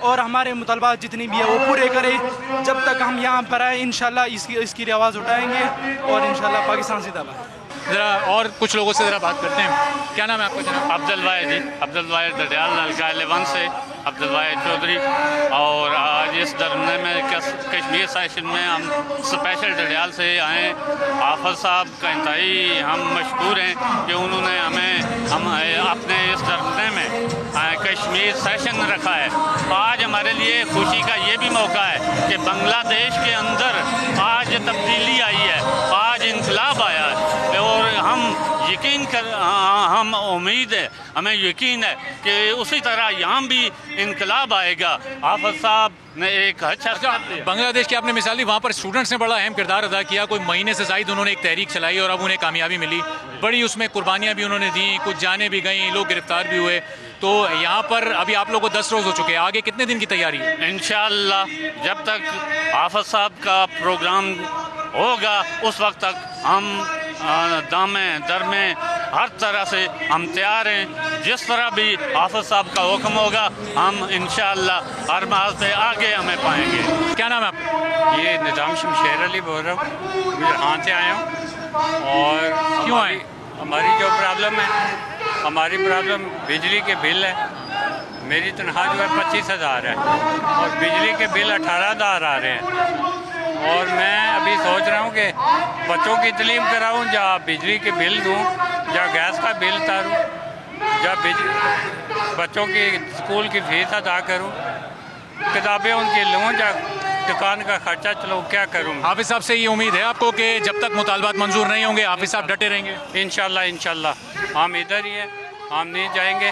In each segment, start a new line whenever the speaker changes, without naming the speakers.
اور ہمارے مطالبات جتنی بھی ہے وہ پورے کرے. جب تک ہم یہاں پر آئے انشاءاللہ اس کی آواز اٹھائیں گے اور انشاءاللہ پاکستان زندہ باد.
ذرا اور کچھ لوگوں سے ذرا بات کرتے ہیں. کیا نام ہے آپ کا جناب؟
عبد الواحد جی، عبد الواحد دڈیال القائل 1 سے عبد الواحد چودھری. اور آج اس دھرنے میں کشمیر سیشن میں ہم اسپیشل ڈڈیال سے آئے. حافظ صاحب کا انتہائی ہم مشکور ہیں کہ انہوں نے ہم اپنے اس دھرنے میں کشمیر سیشن رکھا ہے. آج ہمارے لیے خوشی کا یہ بھی موقع ہے کہ بنگلہ دیش کے اندر آج تبدیلی آئی ہے، آج انقلاب آیا ہے. اور ہم امید ہے، ہمیں یقین ہے کہ اسی طرح یہاں بھی انقلاب آئے گا. حافظ صاحب نے ایک اچھا
بنگلہ دیش کی آپ نے مثال دی، وہاں پر اسٹوڈنٹس نے بڑا اہم کردار ادا کیا. کوئی مہینے سے زائد انہوں نے ایک تحریک چلائی اور اب انہیں کامیابی ملی. بڑی اس میں قربانیاں بھی انہوں نے دیں، کچھ جانیں بھی گئیں، لوگ گرفتار بھی ہوئے. تو یہاں پر ابھی آپ لوگوں کو 10 روز ہو چکے ہیں، آگے کتنے دن کی تیاری ہے؟
انشاءاللہ جب تک حافظ صاحب کا پروگرام ہوگا اس وقت تک ہم دامیں درمیں ہر طرح سے ہم تیار ہیں. جس طرح بھی حافظ صاحب کا حکم ہوگا ہم انشاءاللہ ہر محاذ پہ آگے ہمیں پائیں گے.
کیا نام ہے آپ کا؟
یہ نظام شمشیر علی بول رہا ہوں، میں یہاں سے آیا ہوں. اور
کیوں آئے؟
ہماری جو پرابلم ہے، ہماری پرابلم بجلی کے بل ہے. میری تنخواہ جو ہے 25,000 ہے اور بجلی کے بل 18,000 آ رہے ہیں. اور میں ابھی سوچ رہا ہوں کہ بچوں کی تعلیم کراؤں یا بجلی کے بل دوں یا گیس کا بل اتاروں یا بچوں کی اسکول کی فیس ادا کروں، کتابیں ان کی لوں یا دکان کا خرچہ چلو، کیا کروں.
حافظ صاحب سے یہ امید ہے آپ کو کہ جب تک مطالبات منظور نہیں ہوں گے حافظ صاحب ڈٹے رہیں گے؟
انشاءاللہ ہم ادھر ہی ہیں، ہم نہیں جائیں گے.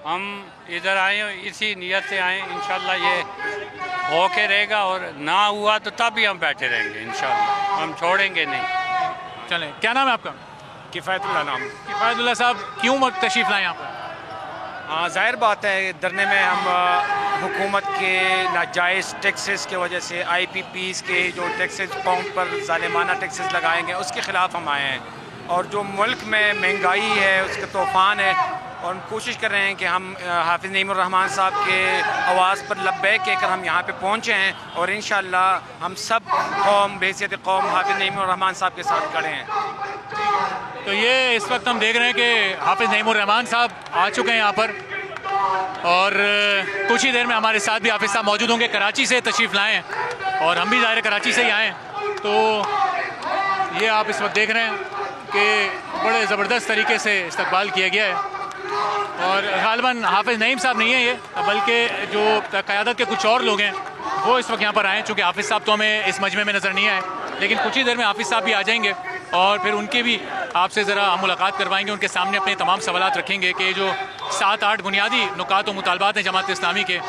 ہم ادھر آئے اسی نیت سے آئیں. انشاءاللہ یہ ہو کے رہے گا اور نہ ہوا تو تب بھی ہم بیٹھے رہیں گے. انشاءاللہ ہم چھوڑیں گے نہیں.
چلیں. کیا نام ہے آپ کا؟
کفایت اللہ نام.
کفایت اللہ صاحب کیوں تشریف لائیں یہاں پر؟
ہاں ظاہر بات ہے، دھرنے میں ہم حکومت کے ناجائز ٹیکسز کی وجہ سے IPPs کے جو ٹیکسز قوم پر ظالمانہ ٹیکسز لگائیں گے اس کے خلاف ہم آئے ہیں. اور جو ملک میں مہنگائی ہے اس کا طوفان ہے، اور ہم کوشش کر رہے ہیں کہ ہم حافظ نعیم الرحمن صاحب کے آواز پر لبیک کہہ کر ہم یہاں پہ پہنچے ہیں. اور انشاءاللہ ہم سب قوم بحیثیت قوم حافظ نعیم الرحمن صاحب کے ساتھ کھڑے ہیں.
تو یہ اس وقت ہم دیکھ رہے ہیں کہ حافظ نعیم الرحمن صاحب آ چکے ہیں یہاں پر اور کچھ ہی دیر میں ہمارے ساتھ بھی حافظ صاحب موجود ہوں گے. کراچی سے تشریف لائے ہیں اور ہم بھی ظاہر کراچی سے ہی آئے ہیں. تو یہ آپ اس وقت دیکھ رہے ہیں کہ بڑے زبردست طریقے سے استقبال کیا گیا ہے. اور غالباً حافظ نعیم صاحب نہیں ہیں یہ، بلکہ جو قیادت کے کچھ اور لوگ ہیں وہ اس وقت یہاں پر آئے ہیں. چونکہ حافظ صاحب تو ہمیں اس مجمع میں نظر نہیں آئے، لیکن کچھ ہی دیر میں حافظ صاحب بھی آ جائیں گے اور پھر ان کی بھی آپ سے ذرا ہم ملاقات کروائیں گے. ان کے سامنے اپنے تمام سوالات رکھیں گے کہ جو 7-8 بنیادی نکات و مطالبات ہیں جماعت اسلامی کے،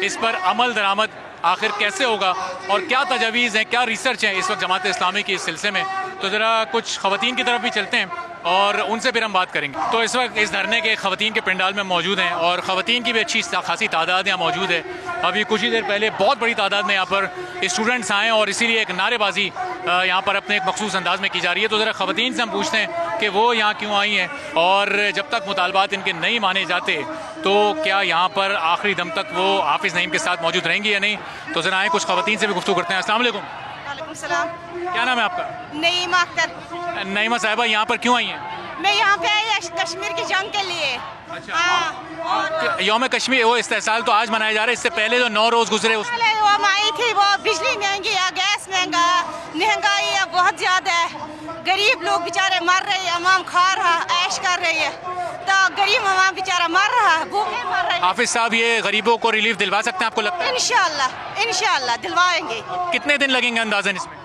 اس پر عمل درآمد آخر کیسے ہوگا اور کیا تجاویز ہیں، کیا ریسرچ ہیں اس وقت جماعت اسلامی کی اس سلسلے میں. تو ذرا کچھ خواتین کی طرف بھی چلتے ہیں اور ان سے پھر ہم بات کریں گے. تو اس وقت اس دھرنے کے خواتین کے پنڈال میں موجود ہیں اور خواتین کی بھی اچھی خاصی تعداد یہاں موجود ہے. ابھی کچھ ہی دیر پہلے بہت بڑی تعداد میں یہاں پر اسٹوڈنٹس آئے اور اسی لیے ایک نعرے بازی یہاں پر اپنے ایک مخصوص انداز میں کی جا رہی ہے. تو ذرا خواتین سے ہم پوچھتے ہیں کہ وہ یہاں کیوں آئی ہیں اور جب تک مطالبات ان کے نہیں مانے جاتے تو کیا یہاں پر آخری دم تک وہ حافظ نعیم کے ساتھ موجود رہیں گی یا نہیں. تو ذرا آئیں کچھ خواتین سے بھی گفتگو کرتے ہیں. السلام علیکم.
وعلیکم السلام.
کیا نام ہے آپ کا؟
نعیمہ اختر.
نعیمہ صاحبہ یہاں پر کیوں آئی ہیں؟
میں یہاں پہ آئی کشمیر کی جنگ کے لیے.
یوم کشمیر وہ استحصال تو آج منایا جا رہا ہے، اس سے پہلے جو 9 روز گزرے اس
وہ ہم آئی تھی، وہ بجلی مہنگی ہے، گیس مہنگا، مہنگائی ہے بہت زیادہ ہے. غریب لوگ بیچارے مر رہے ہیں، عوام کھا رہا عیش کر رہی ہے، تو غریب عوام بیچارہ مر رہا ہے، بھوکے مر رہے ہیں.
حافظ صاحب یہ غریبوں کو ریلیف دلوا سکتے ہیں آپ کو لگتا ہے؟
انشاءاللہ دلوائیں گے.
کتنے دن لگیں گے اندازاً اس میں؟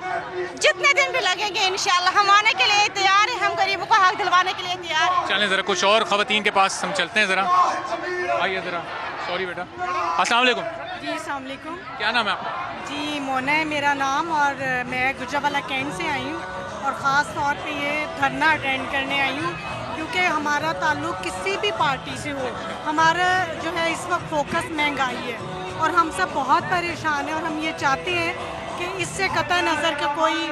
جتنے دن بھی لگیں گے انشاءاللہ. ہم آنے کے لیے تیار ہیں، ہم غریبوں کو حق دلوانے کے لیے تیار ہیں.
چلیں ذرا کچھ اور خواتین کے پاس ہم چلتے ہیں. ذرا آئیے ذرا. سوری بیٹا. السلام علیکم.
جی السلام علیکم.
کیا نام ہے آپ کا؟
جی مونا ہے میرا نام، اور میں گجرانوالہ کینٹ سے آئی ہوں اور خاص طور پہ یہ دھرنا اٹینڈ کرنے آئی ہوں کیونکہ ہمارا تعلق کسی بھی پارٹی سے ہو، ہمارا جو ہے اس وقت فوکس مہنگائی ہے اور ہم سب بہت پریشان ہیں اور ہم یہ چاہتے ہیں کہ اس سے قطع نظر کہ کوئی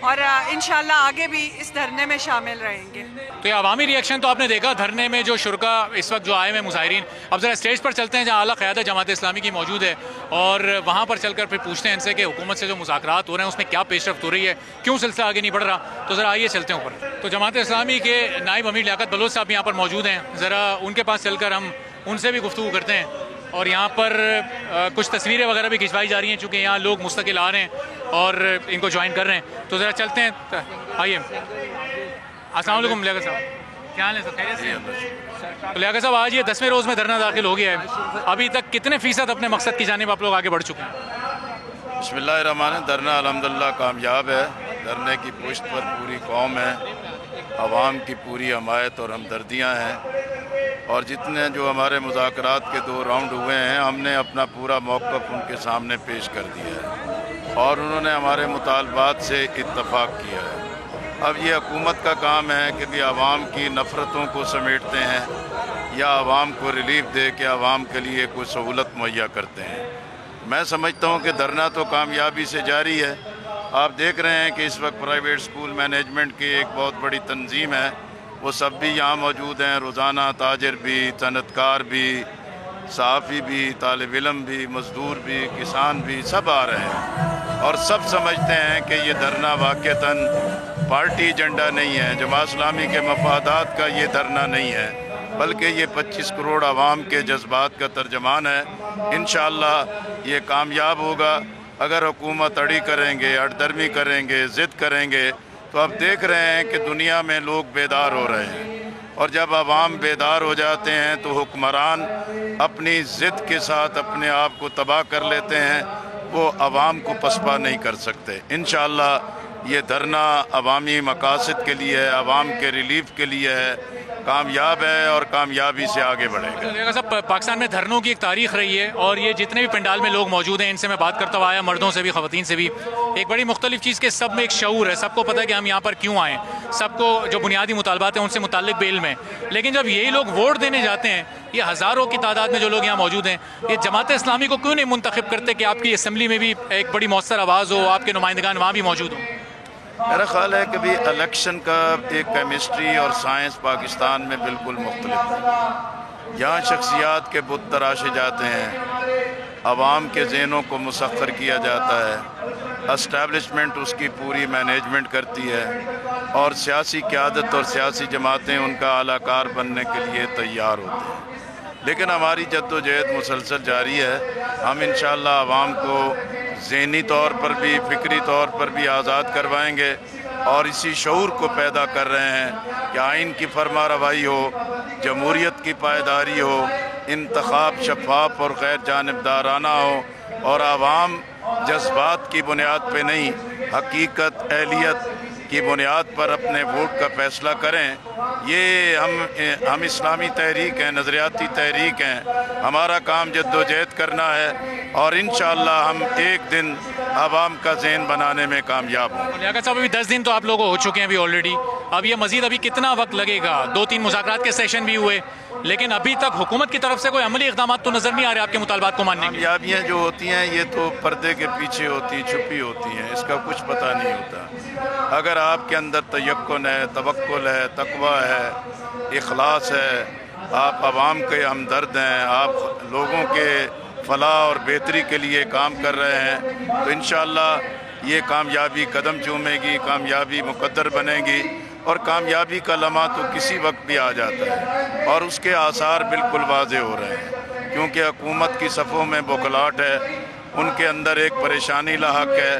اور انشاءاللہ آگے بھی اس دھرنے میں شامل رہیں گے۔
تو یہ عوامی ریئیکشن تو آپ نے دیکھا دھرنے میں جو شرکا اس وقت جو آئے ہوئے مظاہرین۔ اب ذرا اسٹیج پر چلتے ہیں جہاں اعلیٰ قیادت جماعت اسلامی کی موجود ہے اور وہاں پر چل کر پھر پوچھتے ہیں ان سے کہ حکومت سے جو مذاکرات ہو رہے ہیں اس میں کیا پیش رفت ہو رہی ہے، کیوں سلسلہ آگے نہیں بڑھ رہا۔ تو ذرا آئیے چلتے ہیں اوپر۔ تو جماعت اسلامی کے نائب امیر لیاقت بلوچ صاحب یہاں پر موجود ہیں، ذرا ان کے پاس چل کر ہم ان سے بھی گفتگو کرتے ہیں۔ اور یہاں پر کچھ تصویریں وغیرہ بھی کھنچوائی جا رہی ہیں چونکہ یہاں لوگ مستقل آ رہے ہیں اور ان کو جوائن کر رہے ہیں۔ تو ذرا چلتے ہیں، آئیے۔ السلام علیکم لیاقت صاحب، کیا حال ہے؟ سب خیریت سے؟ لیاقت صاحب آج یہ 10ویں روز میں دھرنا داخل ہو گیا ہے، ابھی تک کتنے فیصد اپنے مقصد کی جانب آپ لوگ آگے بڑھ چکے ہیں؟
بسم اللہ الرحمن الرحیم۔ دھرنا الحمدللہ کامیاب ہے، دھرنے کی پشت پر پوری قوم ہے، عوام کی پوری حمایت اور ہمدردیاں ہیں، اور جتنے جو ہمارے مذاکرات کے 2 راؤنڈ ہوئے ہیں ہم نے اپنا پورا موقف ان کے سامنے پیش کر دیا ہے اور انہوں نے ہمارے مطالبات سے اتفاق کیا ہے۔ اب یہ حکومت کا کام ہے کہ بھی عوام کی نفرتوں کو سمیٹتے ہیں یا عوام کو ریلیف دے کے عوام کے لیے کوئی سہولت مہیا کرتے ہیں۔ میں سمجھتا ہوں کہ دھرنا تو کامیابی سے جاری ہے۔ آپ دیکھ رہے ہیں کہ اس وقت پرائیویٹ سکول مینجمنٹ کی ایک بہت بڑی تنظیم ہے، وہ سب بھی یہاں موجود ہیں، روزانہ تاجر بھی، صنعت کار بھی، صحافی بھی، طالب علم بھی، مزدور بھی، کسان بھی، سب آ رہے ہیں اور سب سمجھتے ہیں کہ یہ دھرنا واقعتاً پارٹی ایجنڈا نہیں ہے، جماعت اسلامی کے مفادات کا یہ دھرنا نہیں ہے، بلکہ یہ 25 کروڑ عوام کے جذبات کا ترجمان ہے۔ انشاءاللہ یہ کامیاب ہوگا۔ اگر حکومت اڑی کریں گے، اڑدرمی کریں گے، ضد کریں گے، تو اب دیکھ رہے ہیں کہ دنیا میں لوگ بیدار ہو رہے ہیں، اور جب عوام بیدار ہو جاتے ہیں تو حکمران اپنی ضد کے ساتھ اپنے آپ کو تباہ کر لیتے ہیں، وہ عوام کو پسپا نہیں کر سکتے۔ انشاءاللہ یہ دھرنا عوامی مقاصد کے لیے ہے، عوام کے ریلیف کے لیے ہے، کامیاب ہے اور کامیابی سے آگے بڑھے گا۔
صاحب پاکستان میں دھرنوں کی ایک تاریخ رہی ہے اور یہ جتنے بھی پنڈال میں لوگ موجود ہیں ان سے میں بات کرتا ہوا آیا، مردوں سے بھی خواتین سے بھی، ایک بڑی مختلف چیز کہ سب میں ایک شعور ہے، سب کو پتہ ہے کہ ہم یہاں پر کیوں آئیں، سب کو جو بنیادی مطالبات ہیں ان سے متعلق بھی علم ہے، لیکن جب یہی لوگ ووٹ دینے جاتے ہیں، یہ ہزاروں کی تعداد میں جو لوگ یہاں موجود ہیں، یہ جماعت اسلامی کو کیوں نہیں منتخب کرتے کہ آپ کی اسمبلی میں بھی ایک بڑی مؤثر آواز ہو، آپ کے نمائندگان وہاں بھی موجود ہوں؟
میرا خیال ہے کہ بھی الیکشن کا ایک کیمسٹری اور سائنس پاکستان میں بالکل مختلف ہے۔ یہاں شخصیات کے بت تراشے جاتے ہیں، عوام کے ذہنوں کو مسخر کیا جاتا ہے، اسٹیبلشمنٹ اس کی پوری مینجمنٹ کرتی ہے اور سیاسی قیادت اور سیاسی جماعتیں ان کا اعلیٰ کار بننے کے لیے تیار ہوتے ہیں، لیکن ہماری جد و جہد مسلسل جاری ہے۔ ہم انشاءاللہ عوام کو ذہنی طور پر بھی، فکری طور پر بھی آزاد کروائیں گے اور اسی شعور کو پیدا کر رہے ہیں کہ آئین کی فرما روائی ہو، جمہوریت کی پائیداری ہو، انتخاب شفاف اور غیر جانبدارانہ ہو اور عوام جذبات کی بنیاد پہ نہیں، حقیقت، اہلیت کی بنیاد پر اپنے ووٹ کا فیصلہ کریں۔ یہ ہم اسلامی تحریک ہیں، نظریاتی تحریک ہیں، ہمارا کام جد و جہد کرنا ہے اور انشاءاللہ ہم ایک دن عوام کا ذہن بنانے میں کامیاب ہوں۔
لیاقت صاحب ابھی 10 دن تو آپ لوگوں ہو چکے ہیں ابھی آلریڈی، اب یہ مزید ابھی کتنا وقت لگے گا؟ 2-3 مذاکرات کے سیشن بھی ہوئے لیکن ابھی تک حکومت کی طرف سے کوئی عملی اقدامات تو نظر نہیں آ رہے آپ کے مطالبات کو ماننے کی۔
کامیابیاں جو ہوتی ہیں یہ تو پردے کے پیچھے ہوتی، چھپی ہوتی ہیں، اس کا کچھ پتہ نہیں ہوتا۔ اگر آپ کے اندر تیقن ہے، توکل ہے، تقوی ہے، اخلاص ہے، آپ عوام کے ہمدرد ہیں، آپ لوگوں کے فلاح اور بہتری کے لیے کام کر رہے ہیں، تو انشاءاللہ یہ کامیابی قدم چومے گی، کامیابی مقدر بنے گی اور کامیابی کا لمحہ تو کسی وقت بھی آ جاتا ہے اور اس کے آثار بالکل واضح ہو رہے ہیں، کیونکہ حکومت کی صفوں میں بوکھلاہٹ ہے، ان کے اندر ایک پریشانی لاحق ہے۔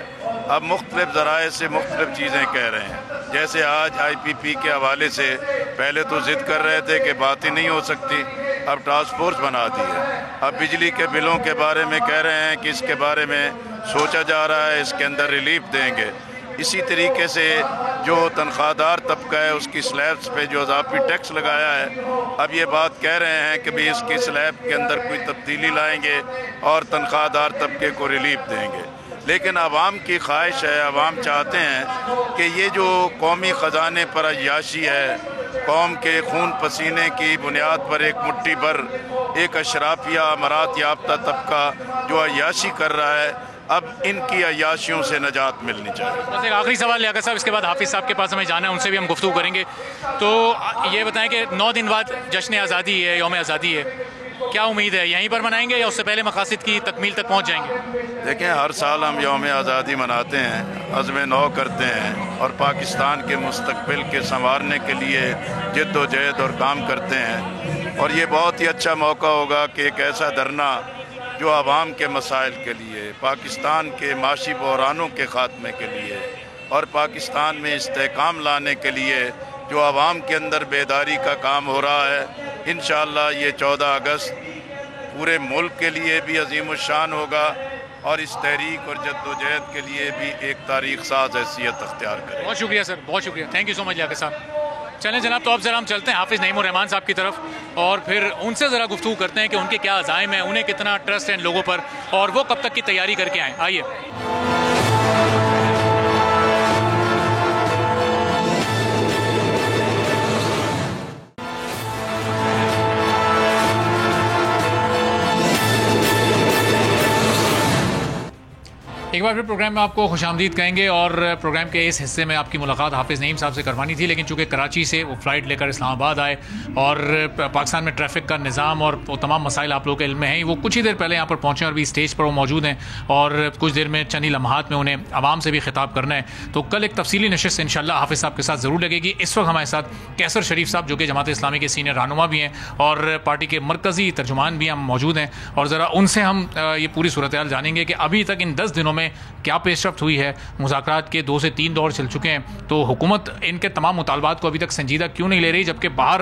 اب مختلف ذرائع سے مختلف چیزیں کہہ رہے ہیں، جیسے آج IPP کے حوالے سے پہلے تو ضد کر رہے تھے کہ بات ہی نہیں ہو سکتی، اب ٹاسک فورس بنا دی ہے۔ اب بجلی کے بلوں کے بارے میں کہہ رہے ہیں کہ اس کے بارے میں سوچا جا رہا ہے، اس کے اندر ریلیف دیں گے۔ اسی طریقے سے جو تنخواہ دار طبقہ ہے اس کی سلیبس پہ جو اضافی ٹیکس لگایا ہے، اب یہ بات کہہ رہے ہیں کہ بھی اس کی سلیب کے اندر کوئی تبدیلی لائیں گے اور تنخواہ دار طبقے کو ریلیف دیں گے۔ لیکن عوام کی خواہش ہے، عوام چاہتے ہیں کہ یہ جو قومی خزانے پر عیاشی ہے، قوم کے خون پسینے کی بنیاد پر ایک مٹھی بھر ایک اشرافیہ امارات یافتہ طبقہ جو عیاشی کر رہا ہے، اب ان کی عیاشیوں سے نجات ملنی چاہیے.
بس ایک آخری سوال لیاقت صاحب، اس کے بعد حافظ صاحب کے پاس ہمیں جانا ہے، ان سے بھی ہم گفتگو کریں گے. تو یہ بتائیں کہ 9 دن بعد جشن آزادی ہے، یوم آزادی ہے، کیا امید ہے یہیں پر منائیں گے یا اس سے پہلے مقاصد کی تکمیل تک پہنچ جائیں گے؟
دیکھیں، ہر سال ہم یوم آزادی مناتے ہیں، عزم نو کرتے ہیں اور پاکستان کے مستقبل کے سنوارنے کے لیے جد و جہد اور کام کرتے ہیں. اور یہ بہت ہی اچھا موقع ہوگا کہ ایک ایسا دھرنا جو عوام کے مسائل کے لیے، پاکستان کے معاشی بحرانوں کے خاتمے کے لیے اور پاکستان میں استحکام لانے کے لیے جو عوام کے اندر بیداری کا کام ہو رہا ہے، انشاءاللہ یہ 14 اگست پورے ملک کے لیے بھی عظیم الشان ہوگا اور اس تحریک اور جد و جہد کے لیے بھی ایک تاریخ ساز حیثیت اختیار کرے.
بہت شکریہ سر، بہت شکریہ، تھینک یو سو مچ لیاقت صاحب. چلیں جناب، تو اب ذرا ہم چلتے ہیں حافظ نعیم الرحمان صاحب کی طرف اور پھر ان سے ذرا گفتگو کرتے ہیں کہ ان کے کیا عزائم ہیں، انہیں کتنا ٹرسٹ ہے ان لوگوں پر اور وہ کب تک کی تیاری کر کے آئیں. آئیے. ایک بار پھر پروگرام میں آپ کو خوش آمدید کہیں گے اور پروگرام کے اس حصے میں آپ کی ملاقات حافظ نعیم صاحب سے کروانی تھی، لیکن چونکہ کراچی سے وہ فلائٹ لے کر اسلام آباد آئے اور پاکستان میں ٹریفک کا نظام اور وہ تمام مسائل آپ لوگوں کے علم میں ہیں، وہ کچھ ہی دیر پہلے یہاں پر پہنچے اور بھی اسٹیج پر وہ موجود ہیں اور کچھ دیر میں چند ہی لمحات میں انہیں عوام سے بھی خطاب کرنا ہے. تو کل ایک تفصیلی نشست انشاءاللہ حافظ صاحب کے ساتھ ضرور لگے گی. اس وقت ہمارے ساتھ کیسر شریف صاحب جو کہ جماعت اسلامی کے سینئر رہنما بھی ہیں اور پارٹی کے مرکزی ترجمان بھی ہم موجود ہیں اور ذرا ان سے ہم یہ پوری صورتحال جانیں گے کہ ابھی تک ان 10 دنوں میں کیا پیش رفت ہوئی ہے. مذاکرات کے 2 سے 3 دور چل چکے ہیں، تو حکومت ان کے تمام مطالبات کو ابھی تک سنجیدہ کیوں نہیں لے رہی، جبکہ باہر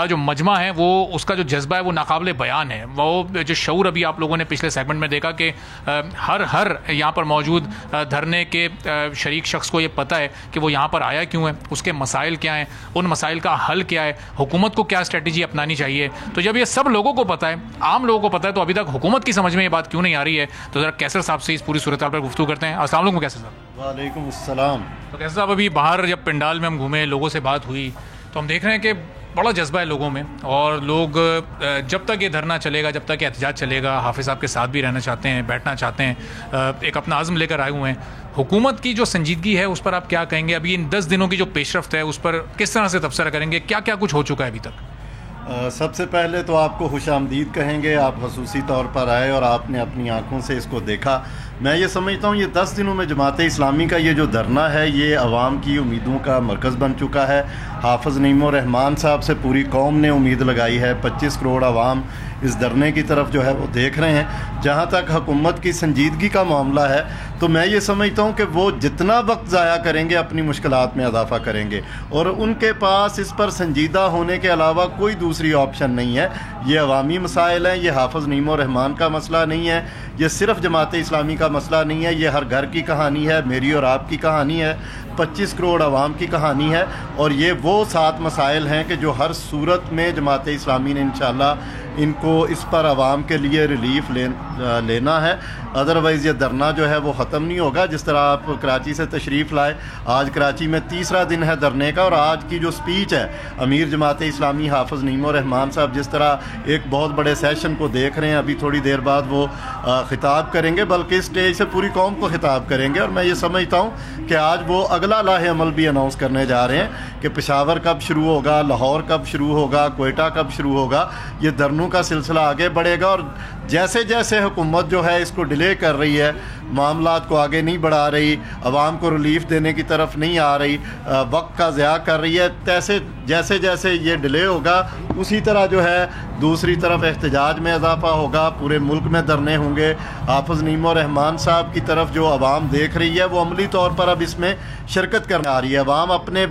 جو مجمع ہے وہ اس کا جو جذبہ ہے وہ ناقابل بیان ہے. وہ جو شعور ابھی آپ لوگوں نے پچھلے سیگمنٹ میں دیکھا کہ ہر یہاں پر موجود دھرنے کے شریک شخص کو یہ پتہ ہے کہ وہ یہاں پر آیا کیوں ہے، اس کے مسائل کیا ہیں، ان مسائل کا حل کیا ہے، حکومت کو کیا اسٹریٹجی اپنانی چاہیے. تو جب یہ سب لوگوں کو پتہ ہے، عام لوگوں کو پتہ ہے، تو ابھی تک حکومت کی سمجھ میں یہ بات کیوں نہیں آ رہی ہے. تو ذرا کیسر صاحب سے اس پوری صورتحال پر گفتگو کرتے ہیں. السلام علیکم کیسر صاحب.
وعلیکم السلام.
تو کیسر صاحب، ابھی باہر جب پنڈال میں ہم گھومے، لوگوں سے بات ہوئی، تو ہم دیکھ رہے ہیں کہ بڑا جذبہ ہے لوگوں میں اور لوگ جب تک یہ دھرنا چلے گا، جب تک یہ احتجاج چلے گا، حافظ صاحب کے ساتھ بھی رہنا چاہتے ہیں، بیٹھنا چاہتے ہیں، ایک اپنا عزم لے کر آئے ہوئے ہیں. حکومت کی جو سنجیدگی ہے اس پر آپ کیا کہیں گے؟ ابھی ان 10 دنوں کی جو پیش رفت ہے اس پر کس طرح سے تبصرہ کریں گے؟ کیا کیا کچھ ہو چکا ہے ابھی تک؟
سب سے پہلے تو آپ کو خوش آمدید کہیں گے. آپ خصوصی طور پر آئے اور آپ نے اپنی آنکھوں سے اس کو دیکھا. میں یہ سمجھتا ہوں یہ 10 دنوں میں جماعت اسلامی کا یہ جو دھرنا ہے یہ عوام کی امیدوں کا مرکز بن چکا ہے. حافظ نعیم الرحمان صاحب سے پوری قوم نے امید لگائی ہے. 25 کروڑ عوام اس دھرنے کی طرف جو ہے وہ دیکھ رہے ہیں. جہاں تک حکومت کی سنجیدگی کا معاملہ ہے تو میں یہ سمجھتا ہوں کہ وہ جتنا وقت ضائع کریں گے اپنی مشکلات میں اضافہ کریں گے اور ان کے پاس اس پر سنجیدہ ہونے کے علاوہ کوئی دوسری آپشن نہیں ہے. یہ عوامی مسائل ہیں، یہ حافظ نعیم الرحمان کا مسئلہ نہیں ہے، یہ صرف جماعت اسلامی کا مسئلہ نہیں ہے، یہ ہر گھر کی کہانی ہے، میری اور آپ کی کہانی ہے، 25 کروڑ عوام کی کہانی ہے. اور یہ وہ 7 مسائل ہیں کہ جو ہر صورت میں جماعت اسلامی نے انشاءاللہ ان کو اس پر عوام کے لیے ریلیف لینا ہے. ادروائز یہ دھرنا جو ہے وہ ختم نہیں ہوگا. جس طرح آپ کراچی سے تشریف لائے، آج کراچی میں 3را دن ہے دھرنے کا اور آج کی جو سپیچ ہے امیر جماعت اسلامی حافظ نعیم الرحمان صاحب جس طرح ایک بہت بڑے سیشن کو دیکھ رہے ہیں، ابھی تھوڑی دیر بعد وہ خطاب کریں گے، بلکہ اسٹیج سے پوری قوم کو خطاب کریں گے. اور میں یہ سمجھتا ہوں کہ آج وہ اگلا لاہ عمل بھی اناؤنس کرنے جا رہے ہیں کہ پشاور کب شروع ہوگا، لاہور کب شروع ہوگا، کوئٹہ کب شروع ہوگا. یہ دھرنوں کا سلسلہ آگے بڑھے گا اور جیسے جیسے حکومت جو ہے اس کو ڈیلے کر رہی ہے، معاملات کو آگے نہیں بڑھا رہی، عوام کو ریلیف دینے کی طرف نہیں آ رہی، وقت کا ضیاع کر رہی ہے، جیسے جیسے یہ ڈیلے ہوگا اسی طرح جو ہے دوسری طرف احتجاج میں اضافہ ہوگا. پورے ملک میں دھرنے ہوں گے. حافظ نعیم الرحمان صاحب کی طرف جو عوام دیکھ رہی ہے وہ عملی طور پر اب اس میں شرکت کرنے آ رہی ہے. عوام اپنے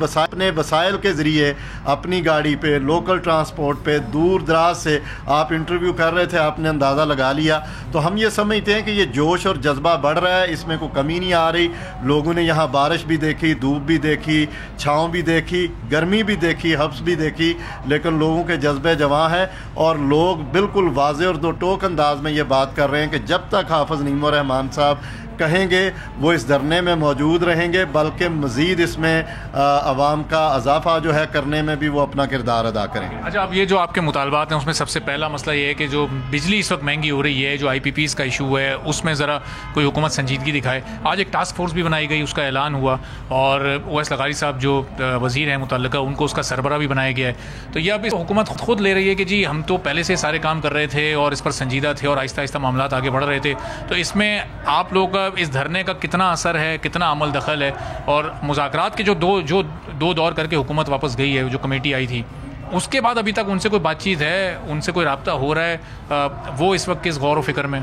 وسائل کے ذریعے اپنی گاڑی پہ، لوکل ٹرانسپورٹ پہ، دور دراز سے آپ انٹرویو کر رہے تھے، آپ نے اندازہ لگا لیا. تو ہم یہ سمجھتے ہیں کہ یہ جوش اور جذبہ بڑھ رہا ہے، اس میں کوئی کمی نہیں آ رہی. لوگوں نے یہاں بارش بھی دیکھی، دھوپ بھی دیکھی، چھاؤں بھی دیکھی، گرمی بھی دیکھی، حبس بھی دیکھی، لیکن لوگوں کے جذبے جواں ہیں اور لوگ بالکل واضح اور دو ٹوک انداز میں یہ بات کر رہے ہیں کہ جب تک حافظ نعیم الرحمان صاحب کہیں گے وہ اس دھرنے میں موجود رہیں گے، بلکہ مزید اس میں عوام کا اضافہ جو ہے کرنے میں بھی وہ اپنا کردار ادا کریں گے۔
اچھا، اب یہ جو آپ کے مطالبات ہیں اس میں سب سے پہلا مسئلہ یہ ہے کہ جو بجلی اس وقت مہنگی ہو رہی ہے، جو IPPs کا ایشو ہے، اس میں ذرا کوئی حکومت سنجیدگی دکھائے۔ آج ایک ٹاسک فورس بھی بنائی گئی، اس کا اعلان ہوا، اور اویس لغاری صاحب جو وزیر ہیں متعلقہ ان کو اس کا سربراہ بھی بنایا گیا ہے۔ تو یہ اب حکومت خود لے رہی ہے کہ جی ہم تو پہلے سے سارے کام کر رہے تھے اور اس پر سنجیدہ تھے اور آہستہ آہستہ معاملات آگے بڑھ رہے تھے، تو اس میں آپ لوگ کا اس دھرنے کا کتنا اثر ہے، کتنا عمل دخل ہے؟ اور مذاکرات کے جو دو دور کر کے حکومت واپس گئی ہے، جو کمیٹی آئی تھی، اس کے بعد ابھی تک ان سے کوئی بات چیت ہے، ان سے کوئی رابطہ ہو رہا ہے؟ وہ اس وقت کس غور و فکر میں؟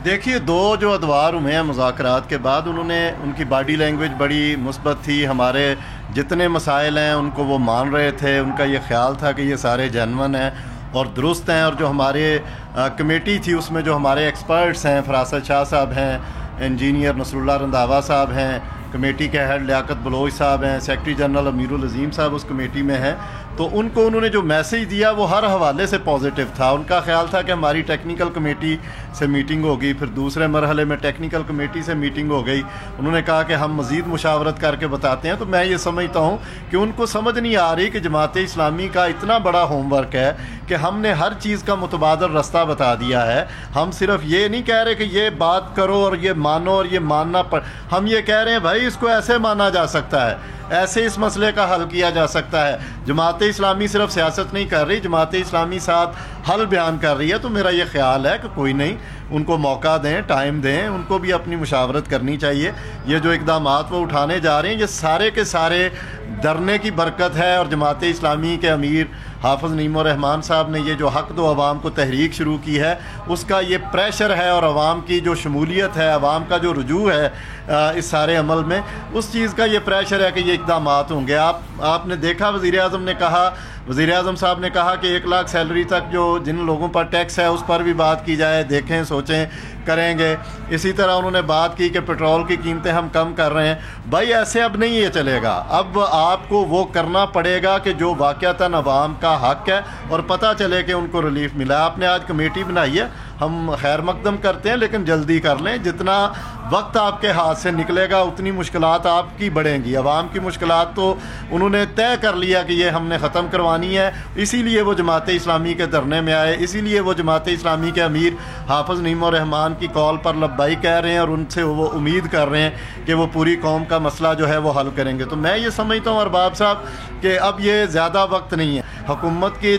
دیکھیے، دو جو ادوار ہوئے ہیں مذاکرات کے بعد، ان کی باڈی لینگویج بڑی مثبت تھی، ہمارے جتنے مسائل ہیں ان کو وہ مان رہے تھے، ان کا یہ خیال تھا کہ یہ سارے جینون ہیں اور درست ہیں، اور جو ہمارے کمیٹی تھی اس میں جو ہمارے ایکسپرٹس ہیں، فراست شاہ صاحب ہیں، انجینئر نصر اللہ رنداوا صاحب ہیں، کمیٹی کے ہیڈ لیاقت بلوچ صاحب ہیں، سیکرٹری جنرل امیر العظیم صاحب اس کمیٹی میں ہیں، تو ان کو انہوں نے جو میسیج دیا وہ ہر حوالے سے پازیٹیو تھا۔ ان کا خیال تھا کہ ہماری ٹیکنیکل کمیٹی سے میٹنگ ہوگی، پھر دوسرے مرحلے میں ٹیکنیکل کمیٹی سے میٹنگ ہو گئی، انہوں نے کہا کہ ہم مزید مشاورت کر کے بتاتے ہیں۔ تو میں یہ سمجھتا ہوں کہ ان کو سمجھ نہیں آ رہی کہ جماعت اسلامی کا اتنا بڑا ہوم ورک ہے کہ ہم نے ہر چیز کا متبادل رستہ بتا دیا ہے۔ ہم صرف یہ نہیں کہہ رہے کہ یہ بات کرو اور یہ مانو اور یہ ماننا ہم یہ کہہ رہے ہیں بھائی اس کو ایسے مانا جا سکتا ہے، ایسے اس مسئلے کا حل کیا جا سکتا ہے۔ جماعت اسلامی صرف سیاست نہیں کر رہی، جماعت اسلامی ساتھ حل بیان کر رہی ہے۔ تو میرا یہ خیال ہے کہ کوئی نہیں، ان کو موقع دیں، ٹائم دیں، ان کو بھی اپنی مشاورت کرنی چاہیے۔ یہ جو اقدامات وہ اٹھانے جا رہے ہیں یہ سارے کے سارے دھرنے کی برکت ہے، اور جماعت اسلامی کے امیر حافظ نعیم الرحمان صاحب نے یہ جو حق دو عوام کو تحریک شروع کی ہے اس کا یہ پریشر ہے، اور عوام کی جو شمولیت ہے، عوام کا جو رجوع ہے اس سارے عمل میں، اس چیز کا یہ پریشر ہے کہ یہ اقدامات ہوں گے۔ آپ نے دیکھا وزیر اعظم صاحب نے کہا کہ 1 لاکھ سیلری تک جو جن لوگوں پر ٹیکس ہے اس پر بھی بات کی جائے، دیکھیں، سوچیں، کریں گے۔ اسی طرح انہوں نے بات کی کہ پیٹرول کی قیمتیں ہم کم کر رہے ہیں۔ بھائی ایسے اب نہیں یہ چلے گا، اب آپ کو وہ کرنا پڑے گا کہ جو واقعتاً عوام کا حق ہے اور پتہ چلے کہ ان کو ریلیف ملا۔ آپ نے آج کمیٹی بنائی ہے، ہم خیر مقدم کرتے ہیں، لیکن جلدی کر لیں۔ جتنا وقت آپ کے ہاتھ سے نکلے گا اتنی مشکلات آپ کی بڑھیں گی۔ عوام کی مشکلات تو انہوں نے طے کر لیا کہ یہ ہم نے ختم کروانی ہے، اسی لیے وہ جماعت اسلامی کے دھرنے میں آئے، اسی لیے وہ جماعت اسلامی کے امیر حافظ نعیم الرحمان کی کال پر لبیک کہہ رہے ہیں، اور ان سے وہ امید کر رہے ہیں کہ وہ پوری قوم کا مسئلہ جو ہے وہ حل کریں گے۔ تو میں یہ سمجھتا ہوں ارباب صاحب کہ اب یہ زیادہ وقت نہیں ہے۔ حکومت کے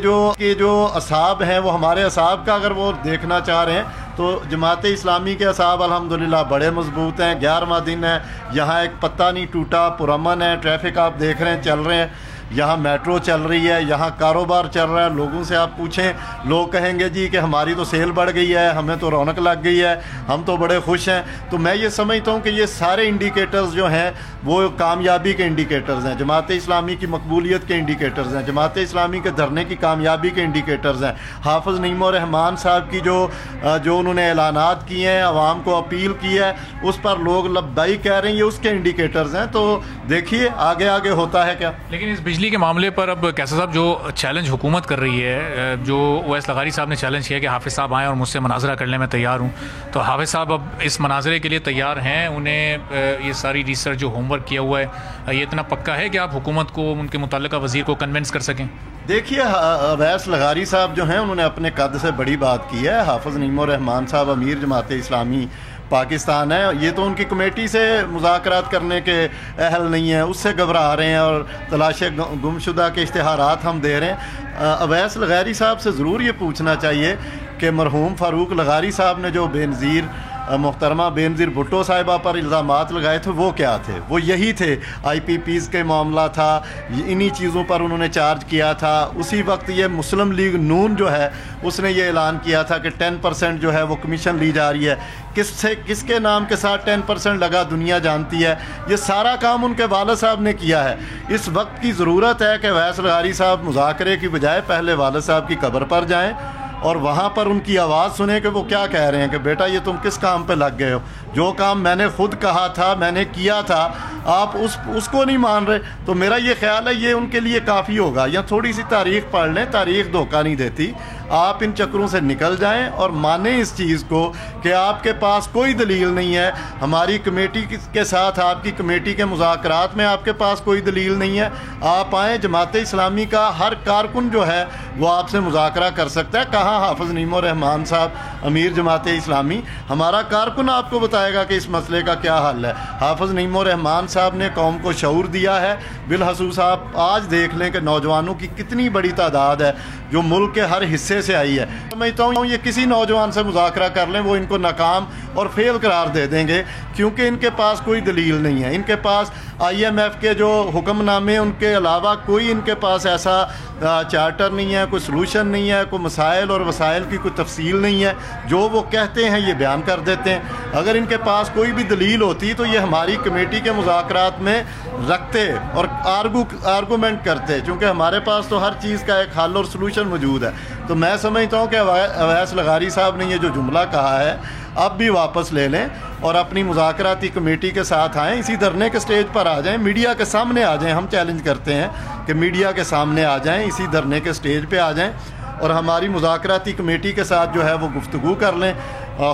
جو اصحاب ہیں وہ ہمارے اصحاب کا اگر وہ دیکھنا چاہ رہے ہیں تو جماعت اسلامی کے اصحاب الحمدللہ بڑے مضبوط ہیں۔ 11واں دن ہے، یہاں ایک پتہ نہیں ٹوٹا، پرامن ہے، ٹریفک آپ دیکھ رہے ہیں چل رہے ہیں، یہاں میٹرو چل رہی ہے، یہاں کاروبار چل رہا ہے۔ لوگوں سے آپ پوچھیں، لوگ کہیں گے جی کہ ہماری تو سیل بڑھ گئی ہے، ہمیں تو رونق لگ گئی ہے، ہم تو بڑے خوش ہیں۔ تو میں یہ سمجھتا ہوں کہ یہ سارے انڈیکیٹرز جو ہیں وہ کامیابی کے انڈیکیٹرز ہیں، جماعت اسلامی کی مقبولیت کے انڈیکیٹرز ہیں، جماعت اسلامی کے دھرنے کی کامیابی کے انڈیکیٹرز ہیں۔ حافظ نعیم الرحمان صاحب کی جو انہوں نے اعلانات کیے ہیں، عوام کو اپیل کی ہے، اس پر لوگ لبیک کہہ رہے ہیں، یہ اس کے انڈیکیٹرز ہیں۔ تو دیکھیے آگے ہوتا ہے کیا۔
لیکن اس بجلی کے معاملے پر اب کیسا صاحب جو چیلنج حکومت کر رہی ہے، جو اویس لغاری صاحب نے چیلنج کیا کہ حافظ صاحب آئیں اور مجھ سے مناظرہ کرنے میں تیار ہوں، تو حافظ صاحب اب اس مناظرے کے لیے تیار ہیں؟ انہیں یہ ساری ریسرچ جو ہوم ورک کیا ہوا ہے یہ اتنا پکا ہے کہ آپ حکومت کو، ان کے متعلقہ وزیر کو کنونس کر سکیں؟
دیکھیے اویس لغاری صاحب جو ہیں انہوں نے اپنے قد سے بڑی بات کی ہے۔ حافظ نعیم الرحمان صاحب امیر جماعت اسلامی پاکستان ہے، یہ تو ان کی کمیٹی سے مذاکرات کرنے کے اہل نہیں ہیں، اس سے گھبرا رہے ہیں، اور تلاش گمشدہ کے اشتہارات ہم دے رہے ہیں۔ اویس لغاری صاحب سے ضرور یہ پوچھنا چاہیے کہ مرحوم فاروق لغاری صاحب نے جو بینظیر محترمہ بینظیر بھٹو صاحبہ پر الزامات لگائے تھے وہ کیا تھے؟ وہ یہی تھے، IPPs کے معاملہ تھا، انہی چیزوں پر انہوں نے چارج کیا تھا۔ اسی وقت یہ مسلم لیگ نون جو ہے اس نے یہ اعلان کیا تھا کہ 10% جو ہے وہ کمیشن لی جا رہی ہے۔ کس کے نام کے ساتھ 10% لگا دنیا جانتی ہے۔ یہ سارا کام ان کے والد صاحب نے کیا ہے۔ اس وقت کی ضرورت ہے کہ اویس لغاری صاحب مذاکرے کی بجائے پہلے والد صاحب کی قبر پر جائیں اور وہاں پر ان کی آواز سنیں کہ وہ کیا کہہ رہے ہیں کہ بیٹا یہ تم کس کام پہ لگ گئے ہو, جو کام میں نے خود کہا تھا, میں نے کیا تھا, آپ اس کو نہیں مان رہے. تو میرا یہ خیال ہے یہ ان کے لیے کافی ہوگا. یا تھوڑی سی تاریخ پڑھ لیں, تاریخ دھوکہ نہیں دیتی. آپ ان چکروں سے نکل جائیں اور مانیں اس چیز کو کہ آپ کے پاس کوئی دلیل نہیں ہے. ہماری کمیٹی کے ساتھ, آپ کی کمیٹی کے مذاکرات میں آپ کے پاس کوئی دلیل نہیں ہے. آپ آئیں, جماعت اسلامی کا ہر کارکن جو ہے وہ آپ سے مذاکرہ کر سکتا ہے. کہاں حافظ نعیم الرحمان صاحب, امیر جماعت اسلامی, ہمارا کارکن آپ کو بتائے گا کہ اس مسئلے کا کیا حل ہے. حافظ نعیم الرحمان صاحب نے قوم کو شعور دیا ہے. بالخصوص آپ آج دیکھ لیں کہ نوجوانوں کی کتنی بڑی تعداد ہے جو ملک کے ہر حصے سے آئی ہے. سمجھتا ہوں یہ کسی نوجوان سے مذاکرہ کر لیں, وہ ان کو ناکام اور فیل قرار دے دیں گے, کیونکہ ان کے پاس کوئی دلیل نہیں ہے. ان کے پاس IMF کے جو حکم نامے, ان کے علاوہ کوئی ان کے پاس ایسا چارٹر نہیں ہے, کوئی سلوشن نہیں ہے, کوئی مسائل اور وسائل کی کوئی تفصیل نہیں ہے. جو وہ کہتے ہیں یہ بیان کر دیتے ہیں. اگر ان کے پاس کوئی بھی دلیل ہوتی تو یہ ہماری کمیٹی کے مذاکرات میں رکھتے اور آرگومنٹ کرتے, چونکہ ہمارے پاس تو ہر چیز کا ایک حل اور سلوشن موجود ہے. تو میں سمجھتا ہوں کہ اویس لغاری صاحب نے یہ جو جملہ کہا ہے اب بھی واپس لے لیں اور اپنی مذاکراتی کمیٹی کے ساتھ آئیں, اسی دھرنے کے سٹیج پر آ جائیں, میڈیا کے سامنے آ جائیں. ہم چیلنج کرتے ہیں کہ میڈیا کے سامنے آ جائیں, اسی دھرنے کے سٹیج پہ آ جائیں اور ہماری مذاکراتی کمیٹی کے ساتھ جو ہے وہ گفتگو کر لیں.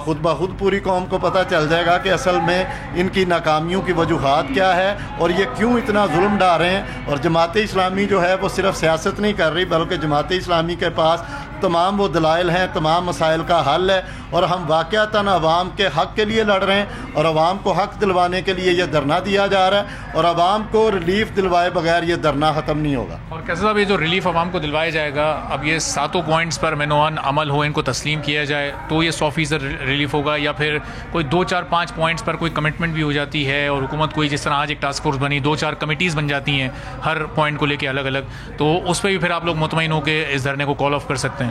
خود بخود پوری قوم کو پتہ چل جائے گا کہ اصل میں ان کی ناکامیوں کی وجوہات کیا ہے اور یہ کیوں اتنا ظلم ڈھا رہے ہیں. اور جماعت اسلامی جو ہے وہ صرف سیاست نہیں کر رہی, بلکہ جماعت اسلامی کے پاس تمام وہ دلائل ہیں, تمام مسائل کا حل ہے, اور ہم واقعتاً عوام کے حق کے لیے لڑ رہے ہیں اور عوام کو حق دلوانے کے لیے یہ دھرنا دیا جا رہا ہے, اور عوام کو ریلیف دلوائے بغیر یہ دھرنا ختم نہیں ہوگا.
اور کیسے صاحب یہ جو ریلیف عوام کو دلوایا جائے گا, اب یہ 7 پوائنٹس پر مینوان عمل ہو, ان کو تسلیم کیا جائے تو یہ 100% ریلیف ہوگا, یا پھر کوئی 2 4 5 پوائنٹس پر کوئی کمٹمنٹ بھی ہو جاتی ہے اور حکومت کوئی, جس طرح آج ایک ٹاسک فورس بنی, 2 4 کمیٹیز بن جاتی ہیں ہر پوائنٹ کو لے کے الگ الگ, تو اس پہ بھی پھر آپ لوگ مطمئن ہو کہ اس دھرنے کو کال آف کر سکتے ہیں؟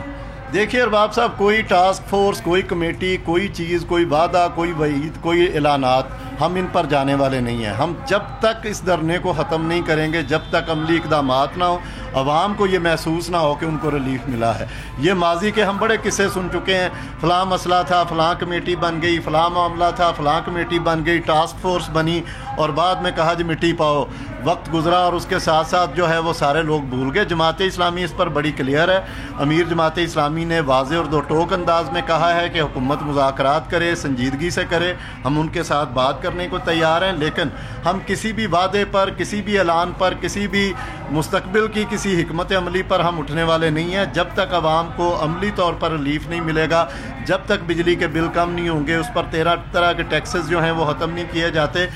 دیکھیے ارباب صاحب, کوئی ٹاسک فورس, کوئی کمیٹی, کوئی چیز, کوئی وعدہ, کوئی وعید, کوئی اعلانات, ہم ان پر جانے والے نہیں ہیں. ہم جب تک اس دھرنے کو ختم نہیں کریں گے, جب تک عملی اقدامات نہ ہوں, عوام کو یہ محسوس نہ ہو کہ ان کو ریلیف ملا ہے. یہ ماضی کے ہم بڑے قصے سن چکے ہیں, فلاں مسئلہ تھا, فلاں کمیٹی بن گئی, فلاں معاملہ تھا, فلاں کمیٹی بن گئی, ٹاسک فورس بنی اور بعد میں کہا جی مٹی پاؤ. وقت گزرا اور اس کے ساتھ ساتھ جو ہے وہ سارے لوگ بھول گئے. جماعت اسلامی اس پر بڑی کلیئر ہے. امیر جماعت اسلامی نے واضح اور 2 ٹوک انداز میں کہا ہے کہ حکومت مذاکرات کرے, سنجیدگی سے کرے, ہم ان کے ساتھ بات کرنے کو تیار ہیں, لیکن ہم کسی بھی وعدے پر, کسی بھی اعلان پر, کسی بھی مستقبل کی کسی حکمت عملی پر ہم اٹھنے والے نہیں ہیں جب تک عوام کو عملی طور پر ریلیف نہیں ملے گا, جب تک بجلی کے بل کم نہیں ہوں گے, اس پر 13 طرح کے ٹیکسز جو ہیں وہ ختم نہیں کیے جاتے.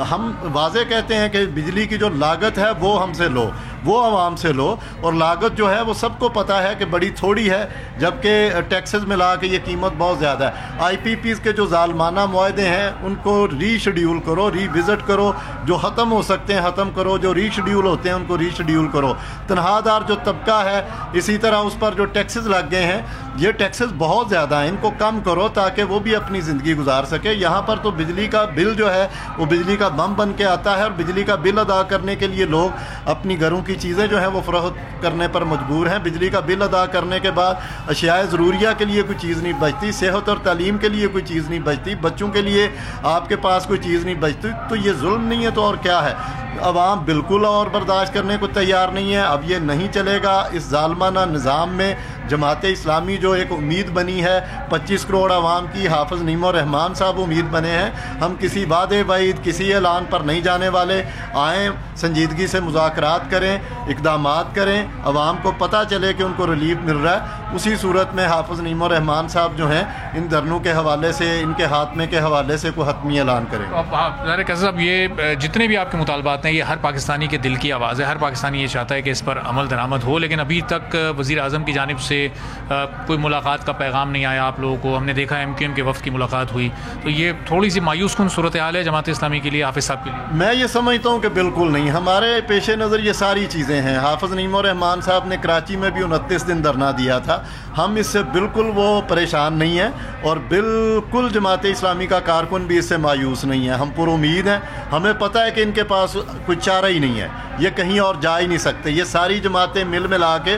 ہم واضح کہتے ہیں کہ بجلی کی جو لاگت ہے وہ ہم سے لو, وہ عوام سے لو, اور لاگت جو ہے وہ سب کو پتہ ہے کہ بڑی تھوڑی ہے, جبکہ ٹیکسز ملا کے یہ قیمت بہت زیادہ ہے. IPPs کے جو ظالمانہ معاہدے ہیں ان کو ری شیڈیول کرو, ری وزٹ کرو, جو ختم ہو سکتے ہیں ختم کرو, جو ری شیڈیول ہوتے ہیں ان کو ری شیڈیول کرو. تنہا دار جو طبقہ ہے, اسی طرح اس پر جو ٹیکسز لگ گئے ہیں, یہ ٹیکسز بہت زیادہ ہیں, ان کو کم کرو تاکہ وہ بھی اپنی زندگی گزار سکے. یہاں پر تو بجلی کا بل جو ہے وہ بجلی کا بم بن کے آتا ہے, اور بجلی کا بل ادا کرنے کے لیے لوگ اپنی گھروں کی چیزیں جو ہیں وہ فروخت کرنے پر مجبور ہیں. بجلی کا بل ادا کرنے کے بعد اشیاء ضروریہ کے لیے کوئی چیز نہیں بچتی, صحت اور تعلیم کے لیے کوئی چیز نہیں بچتی, بچوں کے لیے آپ کے پاس کوئی چیز نہیں بچتی. تو یہ ظلم نہیں ہے تو اور کیا ہے؟ عوام بالکل اور برداشت کرنے کو تیار نہیں ہے. اب یہ نہیں چلے گا. اس ظالمانہ نظام میں جماعت اسلامی جو ایک امید بنی ہے 25 کروڑ عوام کی, حافظ نعیم الرحمان صاحب امید بنے ہیں. ہم کسی وعدے وعید, کسی اعلان پر نہیں جانے والے. آئیں, سنجیدگی سے مذاکرات کریں, اقدامات کریں, عوام کو پتہ چلے کہ ان کو ریلیف مل رہا ہے. اسی صورت میں حافظ نعیم الرحمان صاحب جو ہیں ان دھرنوں کے حوالے سے, ان کے خاتمے کے حوالے سے کوئی حتمی اعلان کریں.
ظاہر ہے صاحب, یہ جتنے بھی آپ کے مطالبات ہیں یہ ہر پاکستانی کے دل کی آواز ہے. ہر پاکستانی یہ چاہتا ہے کہ اس پر عمل درآمد ہو, لیکن ابھی تک وزیر اعظم کی جانب سے کوئی ملاقات کا پیغام نہیں آیا آپ لوگوں کو. ہم نے دیکھا MQM کے وفد کی ملاقات ہوئی, تو یہ تھوڑی سی مایوس کن صورتحال ہے جماعت اسلامی کے لیے, حافظ صاحب کے لیے.
میں یہ سمجھتا ہوں کہ بالکل نہیں. ہمارے پیش نظر یہ ساری چیزیں ہیں. حافظ نعیم الرحمان صاحب نے کراچی میں بھی 29 دن دھرنا دیا تھا. ہم اس سے بالکل وہ پریشان نہیں ہیں, اور بالکل جماعت اسلامی کا کارکن بھی اس سے مایوس نہیں ہے. ہم پر امید ہیں. ہمیں پتہ ہے کہ ان کے پاس کوئی چارہ ہی نہیں ہے, یہ کہیں اور جا ہی نہیں سکتے. یہ ساری جماعتیں مل ملا کے